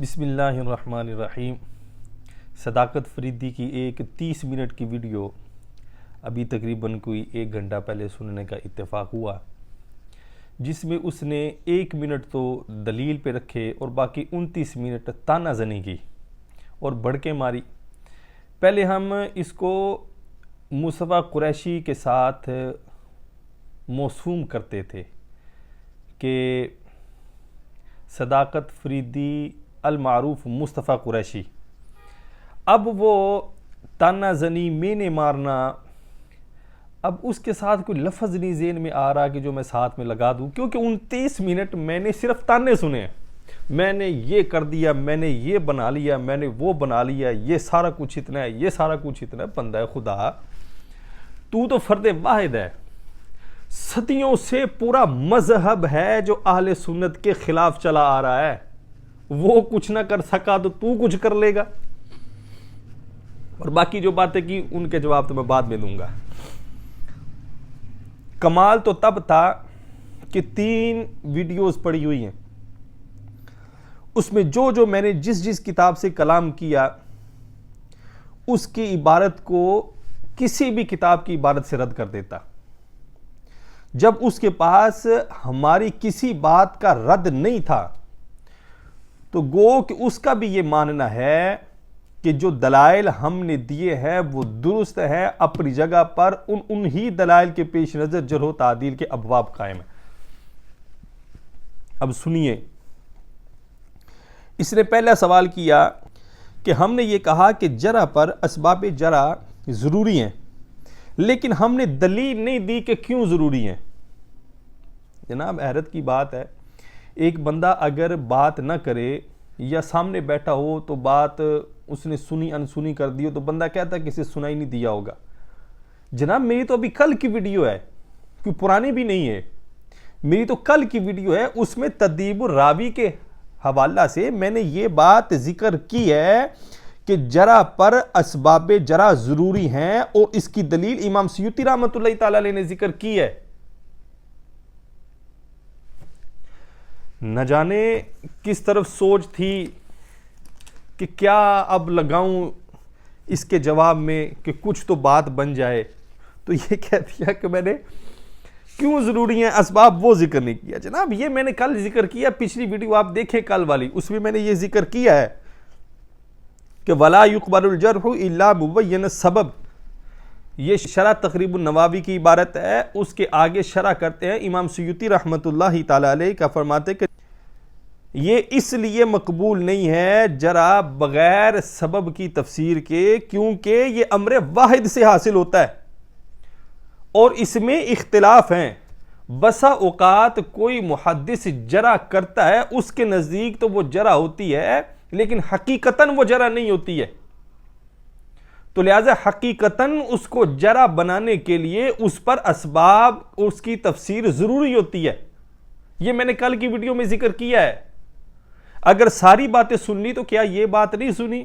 बिस्मिल्लाहिर्रहमानिर्रहीम। सदाकत फरीदी की एक 30 मिनट की वीडियो अभी तकरीबन कोई 1 घंटा पहले सुनने का इत्तेफाक हुआ, जिसमें उसने 1 मिनट तो दलील पे रखे और बाकी 29 मिनट तानाजनी की और भड़के मारी। पहले हम इसको मुस्तफ़ा कुरैशी के साथ मौसूम करते थे कि सदाकत फरीदी अल मारूफ मुस्तफ़ा कुरैशी। अब वो तानाजनी मैंने मारना, अब उसके साथ कोई लफ्ज़ नहीं ज़हन में आ रहा कि जो मैं साथ में लगा दूं, क्योंकि 29 मिनट मैंने सिर्फ ताने सुने। मैंने ये कर दिया, मैंने ये बना लिया, मैंने वो बना लिया, ये सारा कुछ इतना है, ये सारा कुछ इतना है। बंदा खुदा, तू तो फर्द वाहिद है। सदियों से पूरा मजहब है जो अहले सुन्नत के खिलाफ चला आ रहा है, वो कुछ ना कर सका तो तू कुछ कर लेगा। और बाकी जो बातें की उनके जवाब तो मैं बाद में दूंगा। कमाल तो तब था कि 3 वीडियोस पड़ी हुई हैं, उसमें जो जो मैंने जिस जिस किताब से कलाम किया उसकी इबारत को किसी भी किताब की इबारत से रद्द कर देता। जब उसके पास हमारी किसी बात का रद्द नहीं था तो गो कि उसका भी ये मानना है कि जो दलाइल हमने दिए हैं वो दुरुस्त है अपनी जगह पर, उन्हीं दलाइल के पेश नज़र जरह तादील के अबवाब कायम है। अब सुनिए, इसने पहला सवाल किया कि हमने ये कहा कि जरा पर असबाब जरा ज़रूरी हैं, लेकिन हमने दलील नहीं दी कि क्यों ज़रूरी हैं। जनाब, हैरत की बात है, एक बंदा अगर बात ना करे या सामने बैठा हो तो बात उसने सुनी अनसुनी कर दी हो तो बंदा कहता है किसी सुनाई नहीं दिया होगा। जनाब, मेरी तो अभी कल की वीडियो है, क्यों पुरानी भी नहीं है, मेरी तो कल की वीडियो है। उसमें तदीबुर रावी के हवाला से मैंने ये बात जिक्र की है कि जरा पर असबाब जरा ज़रूरी हैं और इसकी दलील इमाम सयूती रहमतुल्लाह तआला अलैह ने जिक्र की है। न जाने किस तरफ सोच थी कि क्या अब लगाऊं इसके जवाब में कि कुछ तो बात बन जाए, तो ये कह दिया कि मैंने क्यों ज़रूरी है असबाब वो जिक्र नहीं किया। जनाब, ये मैंने कल जिक्र किया, पिछली वीडियो आप देखें कल वाली, उसमें मैंने ये जिक्र किया है कि वला युक़बलुल जर्हु इल्ला मुबय्यन सबब। ये शरह तक़रीबुन नवावी की इबारत है, उसके आगे शरह करते हैं इमाम सयूती रहमतुल्लाह तआला अलैह का, फरमाते कि ये इसलिए मकबूल नहीं है जरा बगैर सबब की तफसीर के, क्योंकि ये अम्र वाहिद से हासिल होता है और इसमें इख्तिलाफ हैं। बसा औकात कोई मुहद्दिस जरा करता है, उसके नज़दीक तो वो जरा होती है, लेकिन हकीकतन वो जरा नहीं होती है। तो लिहाजा हकीकतन उसको जरा बनाने के लिए उस पर असबाब, उसकी तफसीर ज़रूरी होती है। ये मैंने कल की वीडियो में जिक्र किया है। अगर सारी बातें सुन ली तो क्या ये बात नहीं सुनी,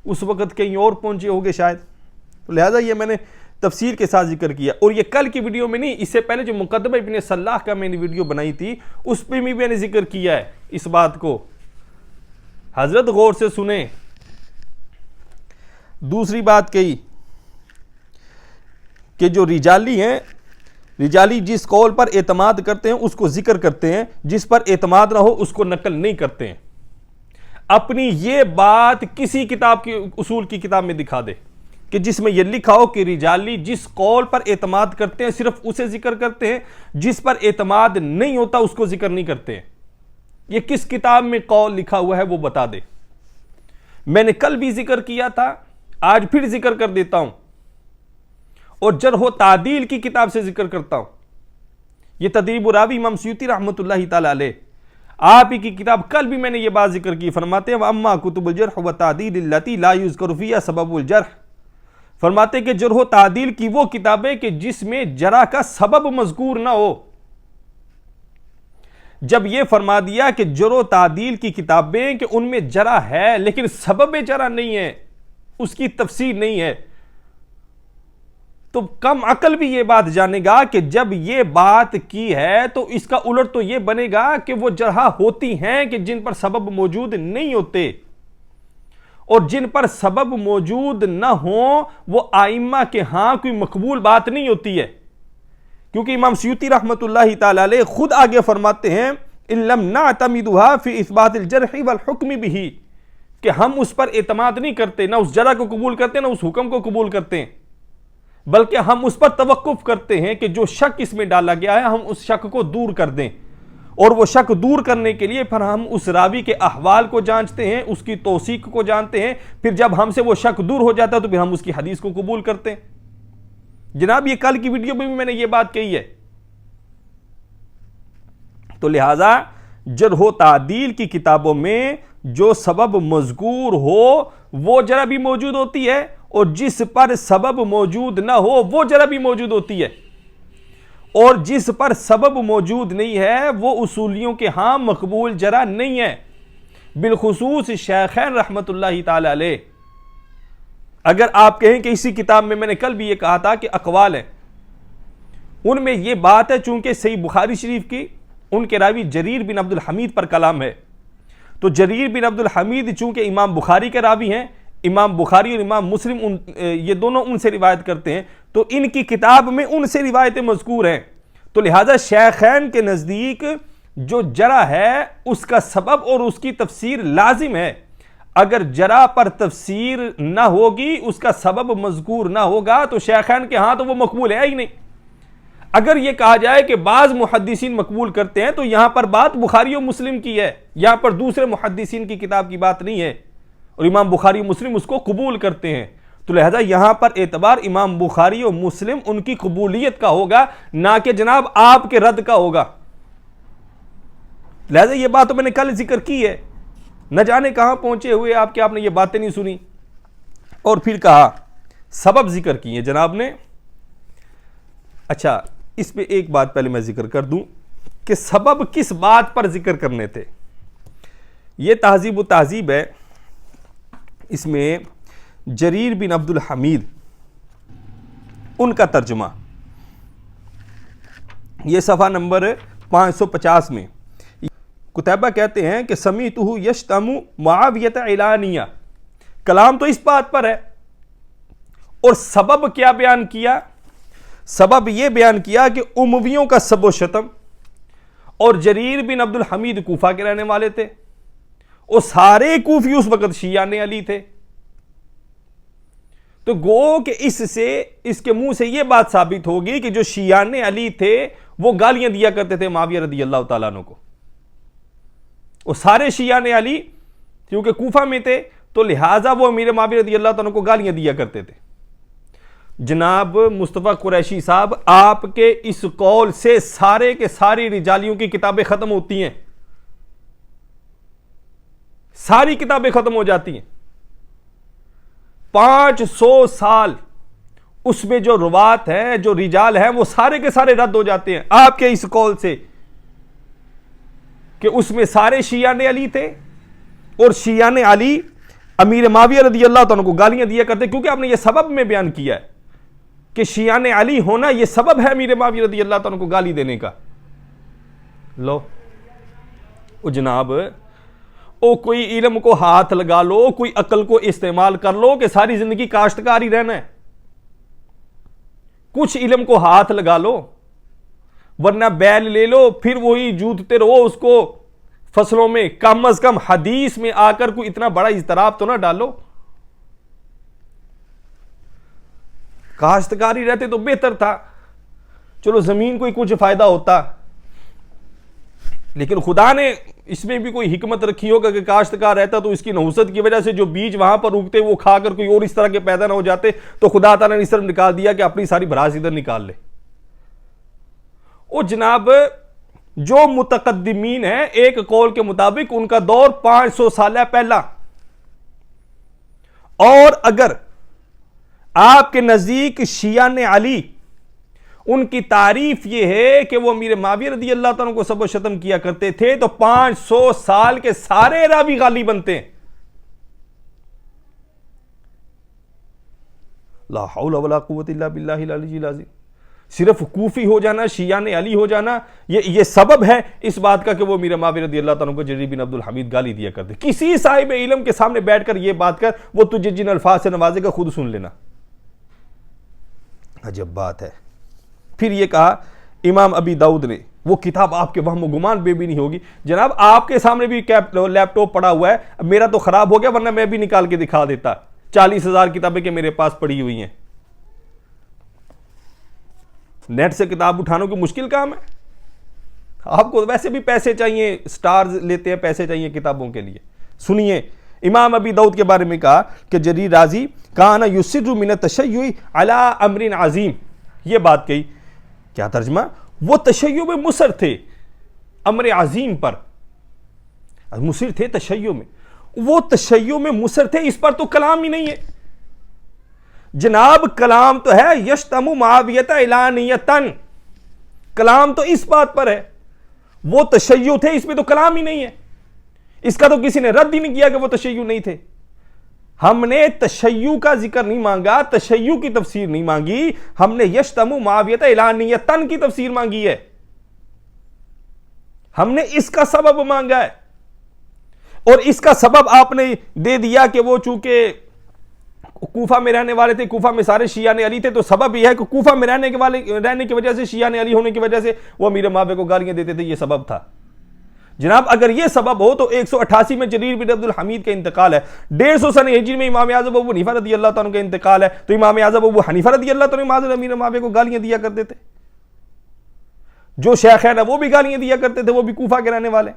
उस वक़्त कहीं और पहुंचे होंगे शायद। तो लिहाजा ये मैंने तफसीर के साथ जिक्र किया। और ये कल की वीडियो में नहीं, इससे पहले जो मुकद्दमा इब्न सल्लाह का मैंने वीडियो बनाई थी उस पर भी मैंने जिक्र किया है इस बात को। हजरत गौर से सुने। दूसरी बात कही कि जो रिजाली हैं, रिजाली जिस कौल पर एतमाद करते हैं उसको जिक्र करते हैं, जिस पर एतमाद ना हो उसको नकल नहीं करते हैं। अपनी ये बात किसी किताब की, उसूल की किताब में दिखा दे कि जिसमें यह लिखा हो कि रिजाली जिस कौल पर एतमाद करते हैं सिर्फ उसे जिक्र करते हैं, जिस पर एतमाद नहीं होता उसको जिक्र नहीं करते हैं। ये किस किताब में कौल लिखा हुआ है वो बता दे। मैंने कल भी जिक्र किया था, आज फिर जिक्र कर देता हूं और जरह तादील की किताब से जिक्र करता हूं। यह तदरीब रावी इमाम सयूती रहमतुल्लाह तआला अलैह, आप ही की किताब, कल भी मैंने ये बात जिक्र की। फरमाते हैं अम्मा कुतुबुल जर्ह व तादील अल्लती ला युज़करु फ़ीहा सबबुल जर्ह। फरमाते कि जरह तादील की वो किताबें कि जिसमें जरा का सबब मज़कूर ना हो। जब यह फरमा दिया कि जरह तादील की किताबें कि उनमें जरा है लेकिन सबब जरा नहीं है, उसकी तफसीर नहीं है, तो कम अकल भी ये बात जानेगा कि जब ये बात की है तो इसका उलट तो ये बनेगा कि वो जरह होती हैं कि जिन पर सबब मौजूद नहीं होते, और जिन पर सबब मौजूद ना हो वो आइम्मा के हां कोई मकबूल बात नहीं होती है। क्योंकि इमाम सयूती रहमतुल्लाहि ताला अलैह खुद आगे फरमाते हैं इल्लम नअतमिदुहा फी इस्बातिल जरह वल हुक्म बिही, कि हम उस पर एतमाद नहीं करते, ना उस जरा को कबूल करते ना उस हुक्म को कबूल करते हैं, बल्कि हम उस पर तवक्कुफ करते हैं कि जो शक इसमें डाला गया है हम उस शक को दूर कर दें, और वो शक दूर करने के लिए फिर हम उस रावी के अहवाल को जांचते हैं, उसकी तौसीक को जानते हैं, फिर जब हमसे वो शक दूर हो जाता है तो फिर हम उसकी हदीस को कबूल करते हैं। जनाब ये कल की वीडियो में भी मैंने ये बात कही है। तो लिहाजा जरह तादील की किताबों में जो सबब मज़कूर हो वो जरा भी मौजूद होती है, और जिस पर सबब मौजूद ना हो वो जरा भी मौजूद होती है, और जिस पर सबब मौजूद नहीं है वो उसूलियों के हां मकबूल जरा नहीं है। बिलखुसूस शेखैन रहमतुल्लाहि ताला अलैह, अगर आप कहें कि इसी किताब में मैंने कल भी ये कहा था कि अकवाल है, उनमें यह बात है चूंकि सही बुखारी शरीफ की उनके रावी जरीर बिन अब्दुल हमीद पर कलाम है, तो जरीर बिन अब्दुल हमीद चूंकि इमाम बुखारी के रावी हैं, इमाम बुखारी और इमाम मुस्लिम ये दोनों उनसे रिवायत करते हैं, तो इनकी किताब में उनसे रिवायतें मज़कूर हैं। तो लिहाजा शेखैन के नज़दीक जो जरा है उसका सबब और उसकी तफसीर लाजिम है। अगर जरा पर तफसीर ना होगी, उसका सबब मज़कूर ना होगा, तो शेखैन के हां तो वो मकबूल है ही नहीं। अगर यह कहा जाए कि बाज मुहद्दिसीन मकबूल करते हैं तो यहां पर बात बुखारी और मुस्लिम की है, यहां पर दूसरे मुहद्दिसीन की किताब की बात नहीं है, और इमाम बुखारी और मुस्लिम उसको कबूल करते हैं। तो लिहाजा यहां पर एतबार इमाम बुखारी और मुस्लिम उनकी कबूलियत का होगा, ना कि जनाब आपके रद्द का होगा। लिहाजा यह बात तो मैंने कल जिक्र की है, न जाने कहां पहुंचे हुए आपके, आपने ये बातें नहीं सुनी। और फिर कहा सबब जिक्र किए जनाब ने। अच्छा, इस पे एक बात पहले मैं जिक्र कर दूं कि सबब किस बात पर जिक्र करने थे। यह तहजीब व तहजीब है, इसमें जरीर बिन अब्दुल हमीद उनका तर्जुमा, यह सफ़ा नंबर 550 में कुतैबा कहते हैं कि समीतुहु यश्तमु मुआवियत इलानिया, कलाम तो इस बात पर है, और सबब क्या बयान किया? सबब यह बयान किया कि उमवियों का सबो शतम, और जरीर बिन अब्दुल हमीद कूफा के रहने वाले थे, और सारे कूफी उस वक्त शियाने अली थे। तो गो कि इससे इसके मुंह से यह बात साबित होगी कि जो शियाने अली थे वो गालियां दिया करते थे मुआविया रदी अल्लाह तआला अन्हु को, और सारे शियाने अली क्योंकि कूफा में थे तो लिहाजा वो अमीर मुआविया रदी अल्लाह तआला अन्हु को गालियां दिया करते थे। जनाब मुस्तफ़ा कुरैशी साहब, आपके इस कौल से सारे के सारी रिजालियों की किताबें खत्म होती हैं, सारी किताबें खत्म हो जाती हैं। 500 साल उसमें जो रुवात है, जो रिजाल है, वो सारे के सारे रद्द हो जाते हैं आपके इस कौल से कि उसमें सारे शियाने अली थे, और शियाने अली अमीर मुआविया रज़ी अल्लाह तआला को गालियां दिया करते, क्योंकि आपने ये सबब में बयान किया है कि शियाने अली होना यह सबब है अमीर मुआविया रज़ी अल्लाह तआला को गाली देने का। लो ओ जनाब, ओ कोई इल्म को हाथ लगा लो, कोई अकल को इस्तेमाल कर लो कि सारी जिंदगी काश्तकार ही रहना है। कुछ इल्म को हाथ लगा लो, वरना बैल ले लो फिर वही जूतते रहो उसको फसलों में। कम अज कम हदीस में आकर कोई इतना बड़ा इज़्तराब तो ना डालो। काश्तकारी रहते तो बेहतर था, चलो जमीन को ही कुछ फायदा होता, लेकिन खुदा ने इसमें भी कोई हिकमत रखी होगा कि काश्तकार रहता तो इसकी नहुसत की वजह से जो बीज वहां पर उगते वो खाकर कोई और इस तरह के पैदा ना हो जाते, तो खुदा ताला ने इस तरफ निकाल दिया कि अपनी सारी भरास इधर निकाल ले। ओ जनाब, जो मुतकद्दिमीन है एक कौल के मुताबिक उनका दौर 500 साल पहला, और अगर आपके नजदीक शियाने अली उनकी तारीफ यह है कि वो अमीर मुआविया रज़ी अल्लाह तआला को सबो शतम किया करते थे, तो 500 साल के सारे रावी गाली बनते हैं। ला हौला वला कुव्वता इल्ला बिल्लाहिल अलिय्यिल अज़ीम। सिर्फ कूफी हो जाना, शियाने अली हो जाना, ये सबब है इस बात का कि वो मीर मावी रज़ियल्लाहु ताला को जरीर बिन अब्दुल हमीद गाली दिया करते। किसी साहिब इल्म के सामने बैठकर ये बात कर, वो तुझे जिन अल्फाज से नवाजेगा खुद सुन लेना। अजब बात है। फिर ये कहा इमाम अबी दाऊद ने, वो किताब आपके वहम गुमान पे भी नहीं होगी जनाब, आपके सामने भी लैपटॉप पड़ा हुआ है, मेरा तो खराब हो गया वरना मैं भी निकाल के दिखा देता। 40,000 किताबें के मेरे पास पड़ी हुई हैं। नेट से किताब उठाना कोई मुश्किल काम है? आपको वैसे भी पैसे चाहिए, स्टार्स लेते हैं, पैसे चाहिए किताबों के लिए। सुनिए इमाम अबी दाऊद के बारे में कहा कि जरीर राजी काना युसिरु मिन तशय्युइ अला अमरिन अजीम। ये बात कही, क्या तर्जमा? वो तशय्यु में मुसर थे अमर अजीम पर, मुसर थे तशय्यु में, वो तशय्यु में मुसर थे, इस पर तो कलाम ही नहीं है जनाब। कलाम तो है यश्तमु मावियत इलानियतन, कलाम तो इस बात पर है, वो तशय्यु थे, इसमें तो कलाम ही नहीं है। इसका तो किसी ने रद्द ही नहीं किया कि वो तशय्यु नहीं थे। हमने तशय्यु का जिक्र नहीं मांगा, तशय्यु की तफसीर नहीं मांगी, हमने यश्तमु मावियत इलानियतन की तफसीर मांगी है। हमने इसका सबब मांगा है और इसका सबब आपने दे दिया कि वो चूंकि कूफा में रहने वाले थे, कूफा में सारे शियाने अली थे, तो सबब यह है कि कूफा में रहने की वजह से, शियाने अली होने की वजह से वो मीर मावे को गालियां देते थे, ये सबब था जनाब। अगर ये सबब हो तो 188 में जरीर बिन अब्दुल हमीद का इंतकाल है, 150 सन हिजरी में इमाम आज़म अबू हनीफा रज़ियल्लाहु ताला का इंतकाल है, तो इमाम आज़म अबू हनीफा रज़ियल्लाहु ताला मीर मावे को गालियां दिया करते थे। जो शेख है ना वो भी गालियां दिया करते थे, वो भी कूफा के रहने वाले।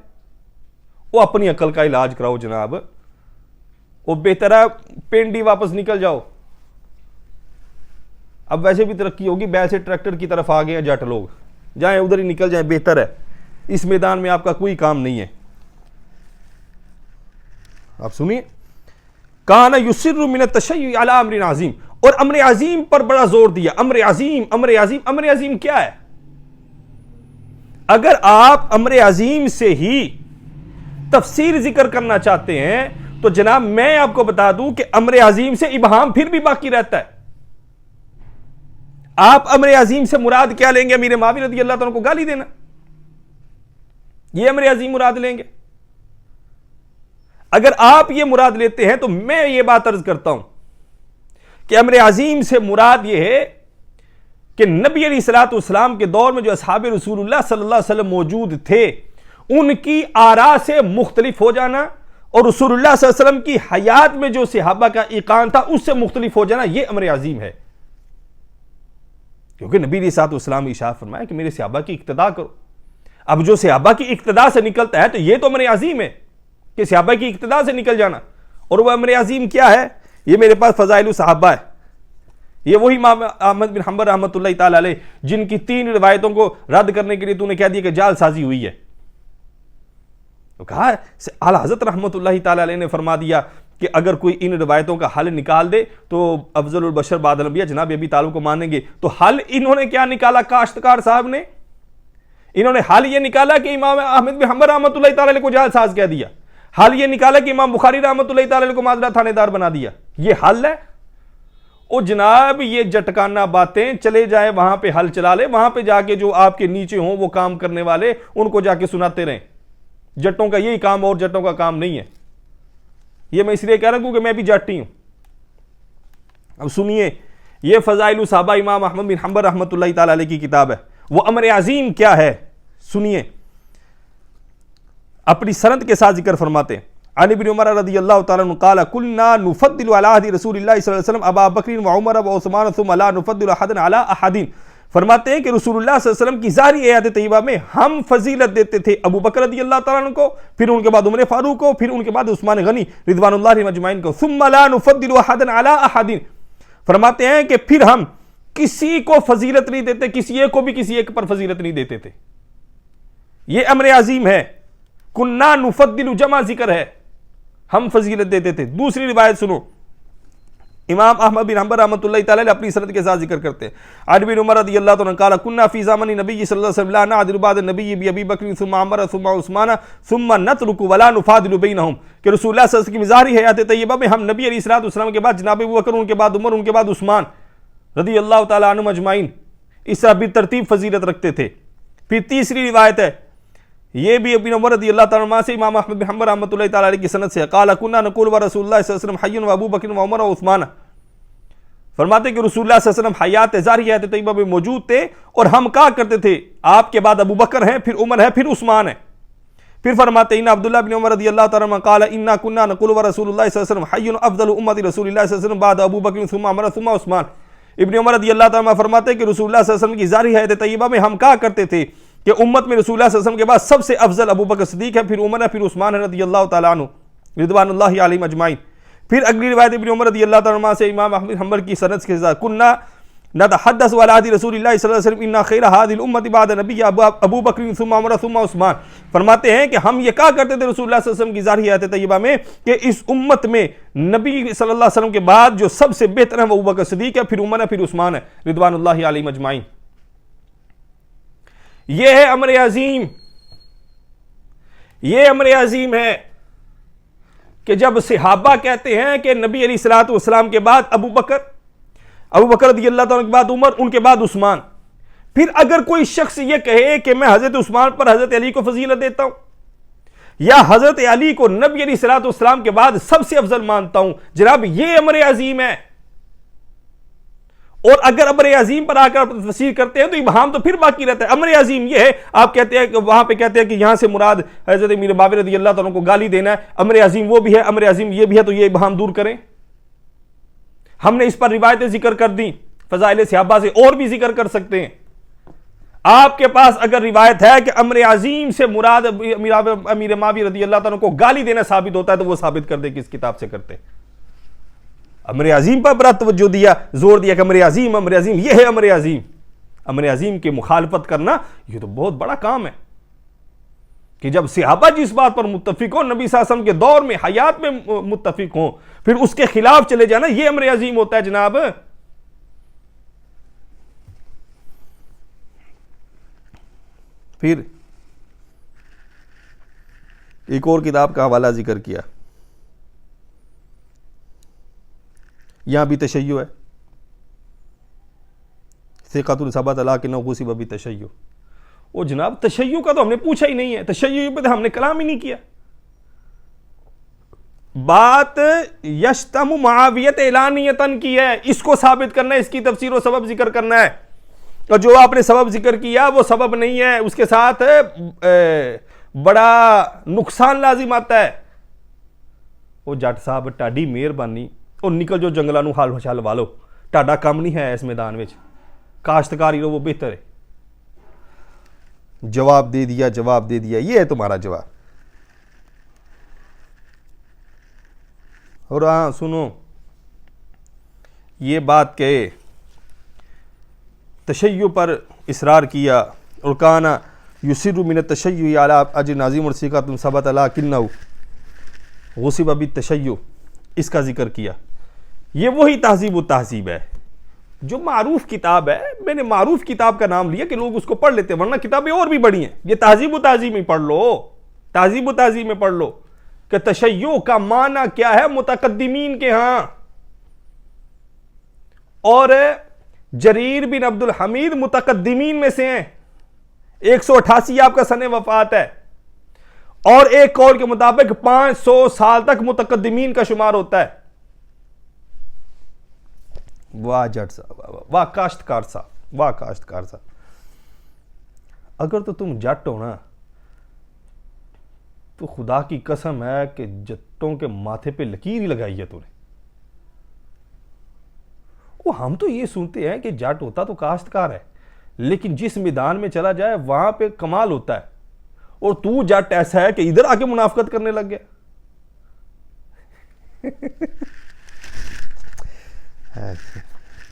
वो अपनी अकल का इलाज कराओ जनाब, वो बेहतर है पेंडी वापस निकल जाओ। अब वैसे भी तरक्की होगी, बैल से ट्रैक्टर की तरफ आ गए हैं जट लोग, जाएं उधर ही निकल जाएं, बेहतर है। इस मैदान में आपका कोई काम नहीं है। आप सुनिए, काना युसिरु मिन तशय्युइ अला अमरिन अज़ीम, और अमर अजीम पर बड़ा जोर दिया। अमर अजीम, अमर अजीम, अमर अजीम क्या है? अगर आप अमर अजीम से ही तफसीर जिक्र करना चाहते हैं तो जनाब मैं आपको बता दूं कि अमर अजीम से इबहाम फिर भी बाकी रहता है। आप अमर अजीम से मुराद क्या लेंगे? अमीर मावी रज़ियल्लाहु ताला को गाली देना, ये अमर अजीम मुराद लेंगे? अगर आप ये मुराद लेते हैं तो मैं ये बात अर्ज करता हूं कि अमर अजीम से मुराद ये है कि नबी अलैहिस्सलातु वस्सलाम के दौर में जो असहाबे रसूलुल्लाह सल्लल्लाहु अलैहि वसल्लम मौजूद थे, उनकी आरा से मुख्तलिफ हो जाना और रसूलुल्लाह सल्लल्लाहु अलैहि वसल्लम की हयात में जो सहाबा का इकान था उससे मुख्तलिफ हो जाना, यह अमर अजीम है। क्योंकि नबी अलैहिस्सलातु वस्सलाम ने इरशाद फरमाया कि मेरे सहाबा की इक्तदा करो। अब जो सहाबा की इक्तदा से निकलता है तो यह तो अमर अजीम है कि सहाबा की इक्तदा से निकल जाना। और वह अमर अजीम क्या है? यह मेरे पास फज़ाइलुस सहाबा है, ये वही इमाम अहमद बिन हंबल रहमतुल्लाहि तआला अलैह जिनकी 3 रिवायतों को रद्द करने के लिए तूने कह दिया कि जालसाजी हुई है। तो कहा आला हज़रत रहमतुल्लाहि तआला अलैह ने फरमा दिया कि अगर कोई इन रिवायतों का हल निकाल दे तो अफजलुल बशर बादल अंबिया जनाब अबी तालिब को मानेंगे। तो हल इन्होंने क्या निकाला? काश्तकार साहब ने इन्होंने हल ये निकाला कि इमाम अहमद बिन हंबल रहमतुल्लाहि तआला अलैह को जालसाज कह दिया। हल ये निकाला कि इमाम बुखारी रहमतुल्लाहि तआला अलैह को माजरा थानेदार बना दिया। ये हल है? ओ जनाब ये जटकाना बातें, चले जाए वहां पे हल चला ले, वहां पे जाके जो आपके नीचे हों वो काम करने वाले उनको जाके सुनाते रहें। जट्टों का यही काम और जट्टों का काम नहीं है। ये मैं इसलिए कह रहा हूं क्योंकि मैं भी जट्टी हूं। अब सुनिए, ये फज़ाइलुस सहाबा इमाम अहमद बिन हंबल रहमतुल्लाहि तआला अलैह की किताब है। वो अमर अजीम क्या है सुनिए, अपनी सनद के साथ जिक्र फरमाते हैं। अन इब्न उमर रज़ियल्लाहु तआला अन्हु क़ाला कुन्ना नुफ़द्दिलु अला अहदी रसूलिल्लाहि सल्लल्लाहु अलैहि वसल्लम अबा बकर व उमर व उस्मान सुम्मा ला नुफ़द्दिलु अहदन अला अहदिन। फरमाते हैं कि रसूलुल्लाह सल्लल्लाहु अलैहि वसल्लम की ज़ाहिरी आयत तैयबा में हम फजीलत देते थे अबू बकर रज़ियल्लाहु तआला अन्हु को, फिर उनके बाद उमर फारूक को, फिर उनके बाद उस्मान गनी रिज़वानुल्लाहि अजमईन को। सुम्मा ला नुफ़द्दिलु अहदन अला अहदिन। फरमाते हैं कि फिर हम किसी को फजीलत नहीं देते, किसी एक को भी किसी एक पर फजीलत नहीं देते थे। यह अमर अजीम है। कुन्ना नुफ़द्दिलु जमा जिक्र है, हम फजीलत देते थे। दूसरी रिवायत सुनो, इमाम अहमद बिन हंबल रहमतुल्लाहि तआला अलैह अपनी सनद के साथ जिक्र करते हैं। अन इब्न उमर रज़ियल्लाहु तआला क़ाला कुन्ना फ़ी ज़मानि नबी सल्लल्लाहु अलैहि वसल्लम नअदिलु बाद नबी बि अबी बकर सुम्मा उमर सुम्मा उस्मान सुम्मा नतरुकु वला नुफ़ादिलु बैनहुम। कि रसूलुल्लाह सल्लल्लाहु अलैहि वसल्लम की ज़ाहिरी हयात तैयबा में हम नबी अलैहिस्सलातु वस्सलाम के बाद जनाब अबू बकर, उनके बाद उमर, उनके बाद उस्मान, रदी अल्लाह ताला अन्हुम अजमाइन, इस तरह भी तरतीब फजीलत रखते थे। फिर तीसरी रिवायत है, ये भी इब्न उमर रदी अल्लाह ताला अन्हुमा से इमाम अहमद बिन हंबल रहमतुल्लाहि ताला अलैहि की सनद से, क़ाल कुन्ना नक़ूल व रसूलुल्लाह सल्लल्लाहु अलैहि वसल्लम हय्युन व अबू बकर व उमर व उस्मान, फरमाते कि रसूलुल्लाह सल्लल्लाहु अलैहि वसल्लम हयात ज़ारी हयात तय्यबा में मौजूद थे और हम कहा करते थे आपके बाद अबू बकर हैं, फिर उमर है, फिर उस्मान है। फिर फरमाते इन्ना अब्दुल्लाह बिन उमर रज़ियल्लाहु तआला अन्हुमा क़ाल इन्ना कुन्ना नक़ूलु व रसूलुल्लाह सल्लल्लाहु अलैहि वसल्लम हय्युन अफ़ज़लु उम्मति रसूलिल्लाह सल्लल्लाहु अलैहि वसल्लम बाद अबू बकर सुम्मा उमर सुम्मा उस्मान। इब्न उमर रज़ियल्लाहु तआला फरमाते कि रसूलुल्लाह सल्लल्लाहु अलैहि वसल्लम की ज़ाहिर हयात तय्यबा में हम कहा करते थे कि उम्मत में रसूलुल्लाह सल्लल्लाहु अलैहि वसल्लम के बाद सबसे अफजल अबू बकर सिद्दीक है, फिर उमर है, फिर उस्मान है रज़ियल्लाहु तआला अन्हु रिज़वानुल्लाहि अलैहिम अजमाइन। फिर अगली रिवायत इब्न उमर रज़ियल्लाहु तआला अन्हुमा से इमाम अहमद बिन हंबल की सनद के साथ, कुन्ना नतहद्दसु अला अहदी रसूलिल्लाह सल्लल्लाहु अलैहि वसल्लम इन्ना खैर हादिल उम्मति बाद नबी अबू बकर सुम्मा उमर सुम्मा उस्मान। फरमाते हैं कि हम ये कहा करते थे रसूलुल्लाह सल्लल्लाहु अलैहि वसल्लम की ज़ाहिर हयात तय्यबा में कि इस उम्मत में नबी सल्लल्लाहु अलैहि वसल्लम के बाद जो सबसे बेहतर है वो अबू बकर सिद्दीक है, फिर उमर है, फिर उस्मान है रिज़वानुल्लाहि अलैहिम अजमाइन। ये है अमर अजीम, ये अमर अजीम है कि जब सहाबा कहते हैं कि नबी अलैहिस्सलातु वस्सलाम के बाद अबू बकर रज़ियल्लाहु ताला के बाद उमर, उनके बाद उस्मान। फिर अगर कोई शख्स ये कहे कि मैं हजरत उस्मान पर हजरत अली को फजीलत देता हूं या हजरत अली को नबी अलैहिस्सलातु वस्सलाम के बाद सबसे अफजल मानता हूं, जनाब ये अमर अजीम है। और अगर अमर अजीम पर आकर तफसीर करते हैं तो इबहाम तो फिर बाकी रहता है। अमर अजीम ये है, आप कहते हैं कि वहां पे कहते हैं कि यहां से मुराद हजरत मीर बाबर रज़ियल्लाहु ताला को गाली देना है, अमर अजीम वो भी है, अमर अजीम ये भी है, तो ये इबहाम दूर करें। हमने इस पर रिवायतें जिक्र कर दी फजाइल सहाबा से, और भी जिक्र कर सकते हैं। आपके पास अगर रिवायत है कि अमर अजीम से मुराद अमीर माविया रज़ियल्लाहु ताला को गाली देना साबित होता है तो वो साबित कर दे किस किताब से करते। अमर अजीम पर बड़ा तवज्जो दिया, जोर दिया कि अमर अजीम ये है अमर अजीम। अमर अजीम की मुखालफत करना ये तो बहुत बड़ा काम है कि जब सहाबा जिस बात पर मुत्तफिक हो, नबी सल्लल्लाहु अलैहि वसल्लम के दौर में हयात में मुत्तफिक हो, फिर उसके खिलाफ चले जाना ये अमर अजीम होता है जनाब। फिर एक और किताब का हवाला जिक्र किया, यहां भी तशय्यो है, सिक़ातुल सबात अला के नगूसी भी तशय्यो। ओ जनाब तशय्यो का तो हमने पूछा ही नहीं है, तशय्यो पे तो हमने कलाम ही नहीं किया। बात यश्तमु मुआवियत एलानियतन की है, इसको साबित करना है, इसकी तफसीर और सबब जिक्र करना है। और जो आपने सबब जिक्र किया वो सबब नहीं है, उसके साथ बड़ा नुकसान लाजिम आता है। वो जट साहब टाडी मेहरबानी और निकल जो जंगलों नूं हाल हशाल वालो, टाडा काम नहीं है इस मैदान में, काश्तकारी रहो वो बेहतर है। जवाब दे दिया, ये है तुम्हारा जवाब। और हाँ सुनो, ये बात कहे तशय्यो पर इसरार किया और काना युसिरु मिन तशय्यो अला अजर नाज़िम और सिक़ातुन सबत अला किन्नहु गुसिब बि तशय्यो, इसका जिक्र किया। ये वही तहज़ीब व तहज़ीब है जो मारूफ किताब है। मैंने मारूफ किताब का नाम लिया कि लोग उसको पढ़ लेते, वरना किताबें और भी बड़ी हैं। ये तहज़ीब व तहज़ीब में पढ़ लो, तहज़ीब व तहज़ीब में पढ़ लो कि तशय्यो का माना क्या है मुतकद्दिमीन के यहां। और जरीर बिन अब्दुल हमीद मुतकद्दिमीन में से हैं, 188 आपका सने वफात है, और एक कौल के मुताबिक 500 साल तक मुतकद्दिमीन का शुमार होता है। वाह जट साहब, वाह काश्तकार साहब, वाह काश्तकार साहब। अगर तो तुम जट हो ना तो खुदा की कसम है कि जट्टों के माथे पे लकीर ही लगाई है तूने। वो हम तो ये सुनते हैं कि जट होता तो काश्तकार है, लेकिन जिस मैदान में चला जाए वहां पे कमाल होता है। और तू जट ऐसा है कि इधर आके मुनाफकत करने लग गया।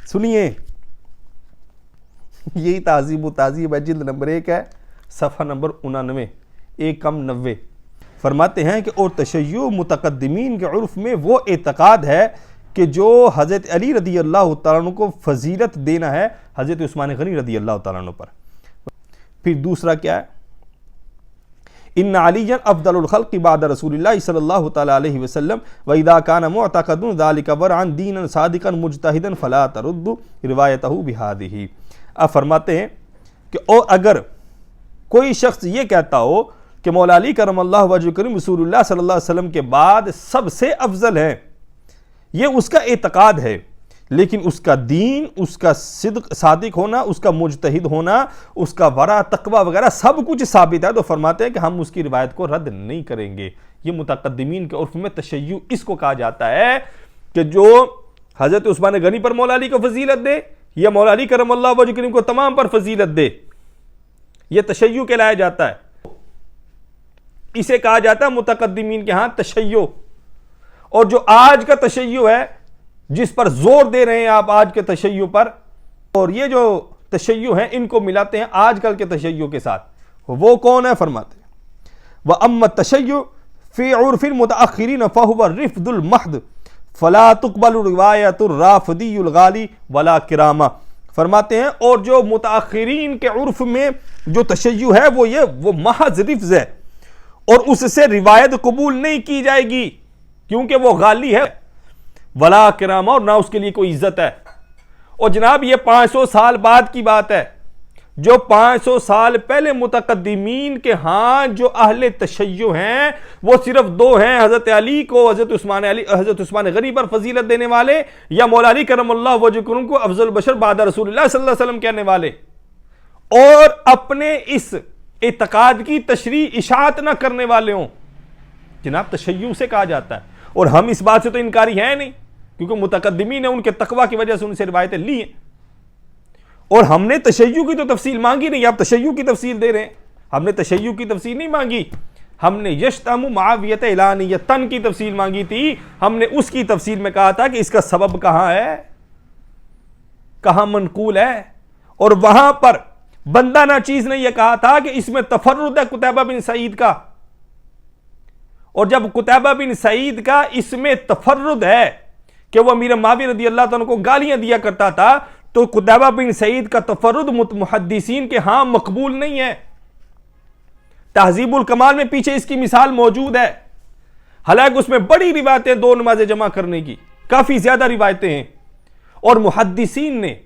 सुनिए, यही तहज़ीब तहज़ीब है, जिल्द नंबर 1 है, सफ़ा नंबर 99, 1 कम 90। फरमाते हैं कि और तशय्यो मुतकद्दिमीन के उर्फ में वो एतकाद है कि जो हज़रत अली रदी अल्लाह तआला अन्हु को फजीलत देना है हज़रत उस्मान गनी रदी अल्लाह तआला अन्हु पर। फिर दूसरा क्या है, इन अलीयन अफ़ज़लुल ख़ल्क़ि बाद रसूलिल्लाह सल्लल्लाहु तआला अलैहि वसल्लम व इज़ा कान मुअतक़दुन ज़ालिका वरअन दीनन सादिक़न मुज्तहिदन फ़ला तरुद्दु रिवायतहु बिहादिही। अब फरमाते हैं कि और अगर कोई शख्स ये कहता हो कि मौला अली करमल्लाहु वजहु करीम रसूलुल्लाह सल्लल्लाहु अलैहि वसल्लम के बाद सबसे अफजल है, ये उसका एतकाद है, लेकिन उसका दीन, उसका सिद्क सादिक होना, उसका मुजतहिद होना, उसका वरा तकवा वगैरह सब कुछ साबित है, तो फरमाते हैं कि हम उसकी रिवायत को रद्द नहीं करेंगे। ये मुतकद्दिमीन के उर्फ में तशय्युअ इसको कहा जाता है कि जो हजरत उस्मान गनी पर मौला अली को फजीलत दे या मौला अली करमल्लाहु वजहु करीम को तमाम पर फजीलत दे, यह तशय्युअ कहलाया जाता है। इसे कहा जाता है मुतकद्दिमीन के यहां तशय्युअ। और जो आज का तशय्युअ है, जिस पर जोर दे रहे हैं आप आज के तशय्युअ पर, और ये जो तशय्युअ है इनको मिलाते हैं आजकल के तशय्युअ के साथ, वो कौन है? फरमाते हैं व अम्मा तशय्युअ फी उर्फिल मुतअख्खिरीन फहुव रिफ्दुल महद फला तुक़बलु रिवायतुर राफ़िदीयुल गाली वला किरामा। फरमाते हैं और जो मुतअख्खिरीन के उर्फ में जो तशय्युअ है वो महज रिफ्ज है और उससे रिवायत कबूल नहीं की जाएगी क्योंकि वो गाली है, वला किरामा, और ना उसके लिए कोई इज्जत है। और जनाब ये 500 साल बाद की बात है। जो 500 साल पहले मुतकद्दिमीन के हां जो अहले तशय्युअ हैं वो सिर्फ दो हैं, हजरत अली को हजरत उस्मान गनी पर फजीलत देने वाले या मौला अली करमल्लाहु वजहु को अफजल बशर बाद रसूलुल्लाह सल्लल्लाहु अलैहि वसल्लम कहने वाले, और अपने इस एतकाद की तशरीह इशाअत ना करने वाले हों। जनाब तशय्युअ से कहा जाता है, और हम इस बात से तो इनकारी है नहीं क्योंकि मुतकद्दिमीन ने उनके तकवा की वजह से उनसे रिवायतें ली हैं, और हमने तशय्युअ की तो तफसील मांगी नहीं। आप तशय्युअ की तफसील दे रहे हैं, हमने तशय्युअ की तफसील नहीं मांगी। हमने यश्तमु मुआवियत इलानियतन की तफसील मांगी थी। हमने उसकी तफसील में कहा था कि इसका सबब कहां है, कहां मनकूल है, और वहां पर बंदा ना चीज ने यह कहा था कि इसमें तफर्रुद है कुतैबा बिन सईद का, और जब कुतैबा बिन सईद का इसमें तफर्रुद है कि वह अमीर माविया रज़ी अल्लाह तआला को गालियां दिया करता था, तो कुतैबा बिन सईद का तफर्रुद मुहद्दिसीन के हां मकबूल नहीं है। तहजीबुल कमाल में पीछे इसकी मिसाल मौजूद है। हालांकि उसमें बड़ी रिवायतें दो नमाजें जमा करने की, काफी ज्यादा रिवायतें हैं, और मुहद्दिसीन ने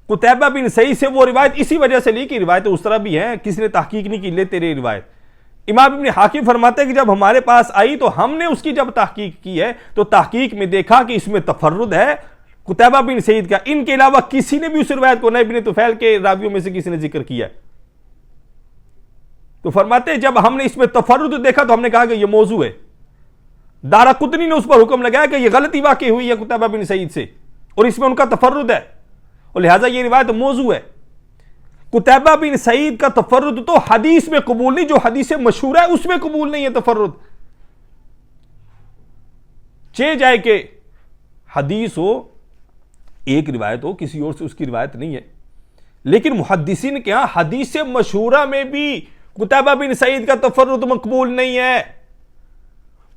कुतैबा बिन सईद से वो रिवायत इसी वजह से ली कि रिवायतें उस तरह भी हैं, किसी ने तहकीक नहीं की, ले तेरी रिवायत। इमाम इब्न हाकिम फरमाते हैं कि जब हमारे पास आई तो हमने उसकी जब तहकीक की है तो तहकीक में देखा कि इसमें तफर्रुद है कुतैबा बिन सईद का, इनके अलावा किसी ने भी उस रिवायत को न इब्न तुफैल के रावियों में से किसी ने जिक्र किया। तो फरमाते हैं जब हमने इसमें तफर्रुद देखा तो हमने कहा कि यह मौजू है। दाराकुतनी ने उस पर हुक्म लगाया कि यह गलती वाकई हुई है कुतैबा बिन सईद से और इसमें उनका तफर्रुद है, और लिहाजा यह रिवायत मौजू है। कुतैबा बिन सईद का तफर्रुद तो हदीस में कबूल नहीं, जो हदीस मशहूर है उसमें कबूल नहीं है तफर्रुद। चे जाए कि हदीस हो, एक रिवायत हो, किसी और से उसकी रिवायत नहीं है, लेकिन मुहद्दिसीन के यहां हदीस मशहूरा में भी कुतैबा बिन सईद का तफर्रुद मकबूल नहीं है,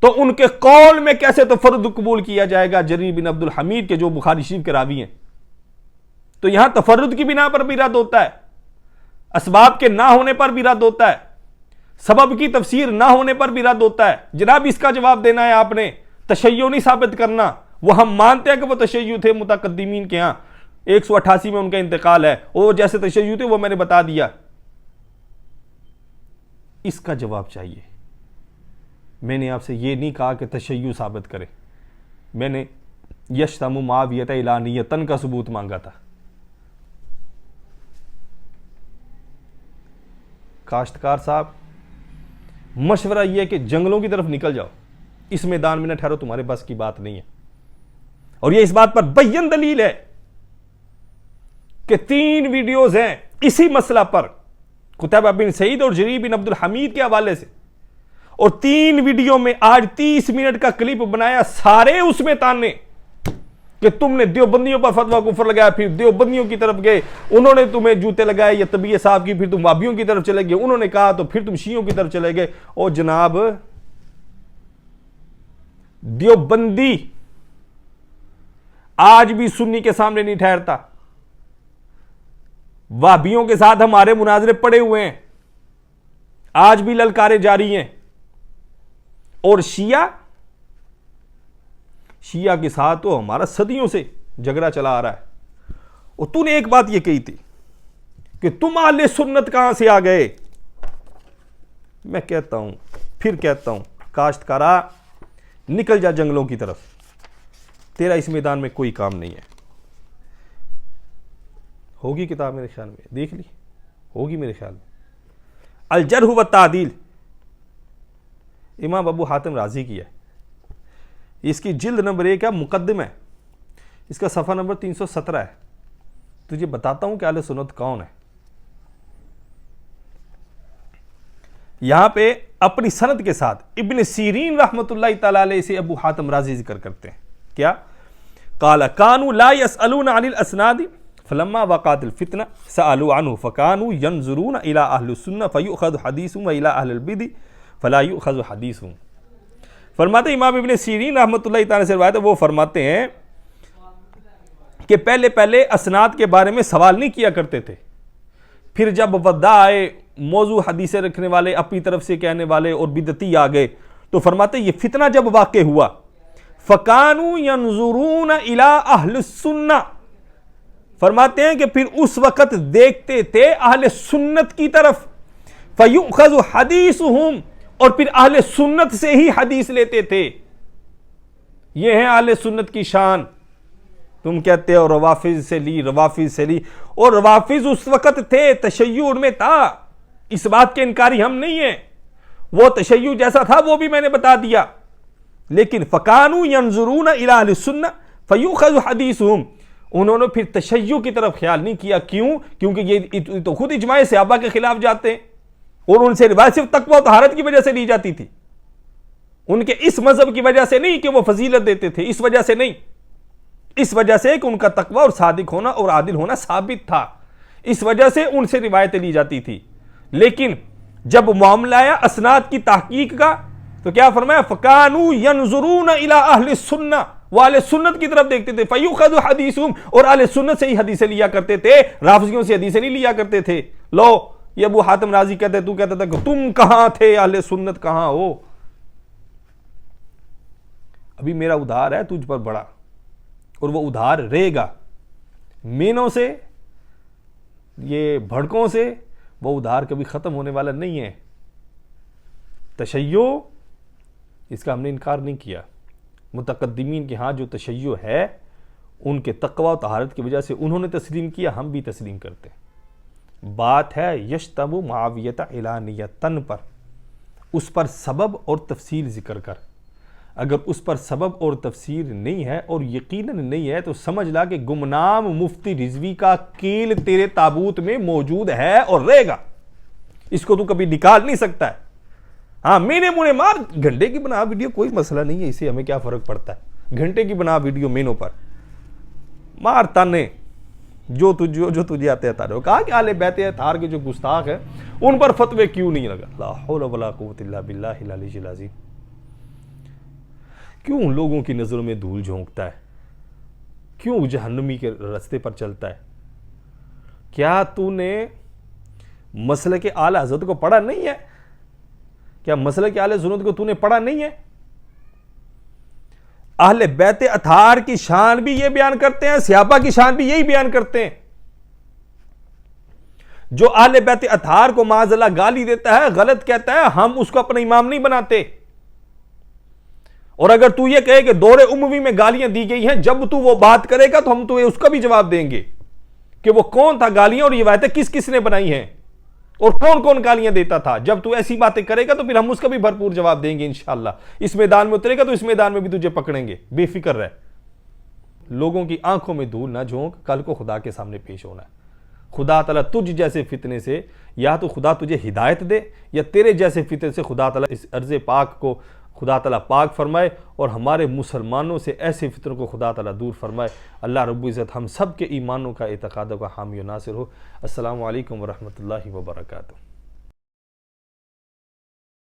तो उनके कौल में कैसे तफर्रुद कबूल किया जाएगा? जरीर बिन अब्दुल हमीद के जो बुखारी शरीफ के रावी हैं, तो यहां तफर्रुद की बिना पर भी रद्द होता है, असबाब के ना होने पर भी रद्द होता है, सबब की तफसीर ना होने पर भी रद्द होता है। जनाब इसका जवाब देना है आपने, तशय्युअ नहीं साबित करना। वो हम मानते हैं कि वो तशय्युअ थे मुतकद्दिमीन के यहां, 188 में उनका इंतकाल है, वो जैसे तशय्युअ थे वो मैंने बता दिया। इसका जवाब चाहिए। मैंने आपसे ये नहीं कहा कि तशय्युअ साबित करें, मैंने यश्तमु मुआवियत इलानियतन का सबूत मांगा था। काश्तकार साहब, मशवरा यह है कि जंगलों की तरफ निकल जाओ, इस मैदान में न ठहरो, तुम्हारे बस की बात नहीं है। और यह इस बात पर बय्यन दलील है कि 3 वीडियोज हैं इसी मसला पर, कुतैबा बिन सईद और जरीर बिन अब्दुल हमीद के हवाले से, और 3 वीडियो में आज 30 मिनट का क्लिप बनाया, सारे उसमें ताने कि तुमने देवबंदियों पर फतवा कुफर लगाया, फिर देवबंदियों की तरफ गए, उन्होंने तुम्हें जूते लगाए या तबीय साहब की, फिर तुम वाबियों की तरफ चले गए, उन्होंने कहा तो फिर तुम शियों की तरफ चले गए। और जनाब देवबंदी आज भी सुन्नी के सामने नहीं ठहरता, वाबियों के साथ हमारे मुनाजरे पड़े हुए हैं, आज भी ललकारे जारी हैं। और शिया के साथ तो हमारा सदियों से झगड़ा चला आ रहा है। और तूने एक बात ये कही थी कि तुम आले सुन्नत कहां से आ गए। मैं कहता हूं, फिर कहता हूं, काश्तकारा निकल जा जंगलों की तरफ, तेरा इस मैदान में कोई काम नहीं है। होगी किताब मेरे ख्याल में, देख ली होगी मेरे ख्याल में, अल जर्ह व तादील, इमाम अबू हातिम राजी की है। इसकी जिल्द नंबर 1 है, मुकद्दम है, इसका सफ़ा नंबर 317 है। तुझे बताता हूं कि अहले सुन्नत कौन है। यहां पे अपनी सनद के साथ इब्न सीरीन रहमतुल्लाहि तआला अलैहि से अबू हातिम राजी जिक्र करते हैं। क्या? काला कानू ला यसअलूना अनिल असनादी फलम्मा वक़अतिल फितना सअलू अन्हु फकानू यंजुरून इला अहलि सुन्नह फयुखज़ु हदीसुहुम व इला अहलिल बिदअ फला युखज़ु हदीसुहुम। फरमाते इमाम इब्न सीरीन रहमतुल्लाहि तआला से रिवायत है, वो फरमाते हैं कि पहले पहले असनाद के बारे में सवाल नहीं किया करते थे। फिर जब वद्दा आए, मौजू हदीसें रखने वाले, अपनी तरफ से कहने वाले और बिदती आ गए, तो फरमाते ये फितना जब वाक़े हुआ, फ़कानू यंजुरून इला अहलि सुन्नह, फरमाते हैं कि फिर उस वक़्त देखते थे अहले सुन्नत की तरफ, फ़युखज़ु हदीसुहुम, और फिर अहले सुन्नत से ही हदीस लेते थे। ये है अहले सुन्नत की शान। तुम कहते हो रवाफिज से ली, रवाफिज से ली, और रवाफिज उस वक़्त थे, तशय्युर में था, इस बात के इनकारी हम नहीं है। वो तशय्यु जैसा था वो भी मैंने बता दिया। लेकिन फ़कानू यंजुरून इला अहलि सुन्नह फ़युखज़ु हदीसुहुम, उन्होंने फिर तशय्यु की तरफ ख्याल नहीं किया। क्यों? क्योंकि ये तो खुद इजमाए सहाबा के खिलाफ जाते हैं, और उनसे रिवायत सिर्फ तक़वा और तहारत की वजह से ली जाती थी। उनके इस मजहब की वजह से नहीं कि वो फजीलत देते थे, इस वजह से नहीं, इस वजह से कि उनका तक़वा और सादिक होना और आदिल होना साबित था, इस वजह से उनसे रिवायतें ली जाती थी। लेकिन जब मामला आया असनाद की तहकीक का, तो क्या फरमाया? फ़कानू यंजुरून इला अहलि सुन्नह, वो अहले सुन्नत की तरफ देखते थे, फ़युखज़ु हदीसुहुम, और अहले सुन्नत से ही हदीसें लिया करते थे, राफ़िज़ियों से हदीसें नहीं लिया करते थे। लो, ये अबू हातिम राजी कहते, तू कहता था कि तुम कहां थे, अहले सुन्नत कहां हो। अभी मेरा उधार है तुझ पर बड़ा, और वो उधार रहेगा। मेनों से, ये भड़कों से वो उधार कभी खत्म होने वाला नहीं है। तशय्यो, इसका हमने इनकार नहीं किया। मुतकद्दिमीन के यहाँ जो तशय्यो है, उनके तक़वा और तहारत की वजह से उन्होंने तस्लीम किया, हम भी तस्लीम करते हैं। बात है यश्तबु मुआवियत इला नियतन पर, उस पर सबब और तफसील जिक्र कर। अगर उस पर सबब और तफसीर नहीं है और यकीनन नहीं है, तो समझ ला कि गुमनाम मुफ्ती रिजवी का कील तेरे ताबूत में मौजूद है और रहेगा। इसको तू कभी निकाल नहीं सकता है। हाँ, मेने मुने मार, घंटे की बना वीडियो, कोई मसला नहीं है, इसे हमें क्या फर्क पड़ता है। घंटे की बना वीडियो मेनों पर मार ताने, जो तुझे आते हैं तारे। कहा कि आले बैते हैं थार के जो गुस्ताख है, उन पर फतवे क्यों नहीं लगा। ला हौला वला कुव्वता इल्ला बिल्लाहिल अलीय्यिल अज़ीम। क्यों उन लोगों की नज़रों में धूल झोंकता है? क्यों जहन्नमी के रास्ते पर चलता है? क्या तूने मसले के आला हज़रत को पढ़ा नहीं है? क्या मसले के आले सुन्नत को तूने पढ़ा नहीं है? अहले बैत अतार की शान भी ये बयान करते हैं, सहाबा की शान भी यही बयान करते हैं। जो अहले बैत अतार को माज़अल्लाह गाली देता है, गलत कहता है, हम उसको अपना इमाम नहीं बनाते। और अगर तू ये कहे कि दौरे उम्वी में गालियां दी गई हैं, जब तू वो बात करेगा तो हम तुम्हें उसका भी जवाब देंगे कि वो कौन था गालियां और ये बातें किस किस ने बनाई हैं और कौन कौन गालियां देता था। जब तू ऐसी बातें करेगा तो फिर हम उसका भी भरपूर जवाब देंगे इंशाअल्लाह। इस मैदान में उतरेगा तो इस मैदान में भी तुझे पकड़ेंगे, बेफिक्र रह। लोगों की आंखों में धूल ना झोंक, कल को खुदा के सामने पेश होना है। खुदा ताला तुझ जैसे फितने से, या तो खुदा तुझे हिदायत दे, या तेरे जैसे फितने से खुदा ताला इस अर्ज़े पाक को खुदा ताला पाक फरमाए, और हमारे मुसलमानों से ऐसे फितरों को खुदा ताला दूर फरमाए। अल्लाह रब्बुल इज़्ज़त हम सब के ईमानों का एतक़ाद का हामी व नासिर हो। अस्सलामु अलैकुम व रहमतुल्लाहि व बरकातुहू।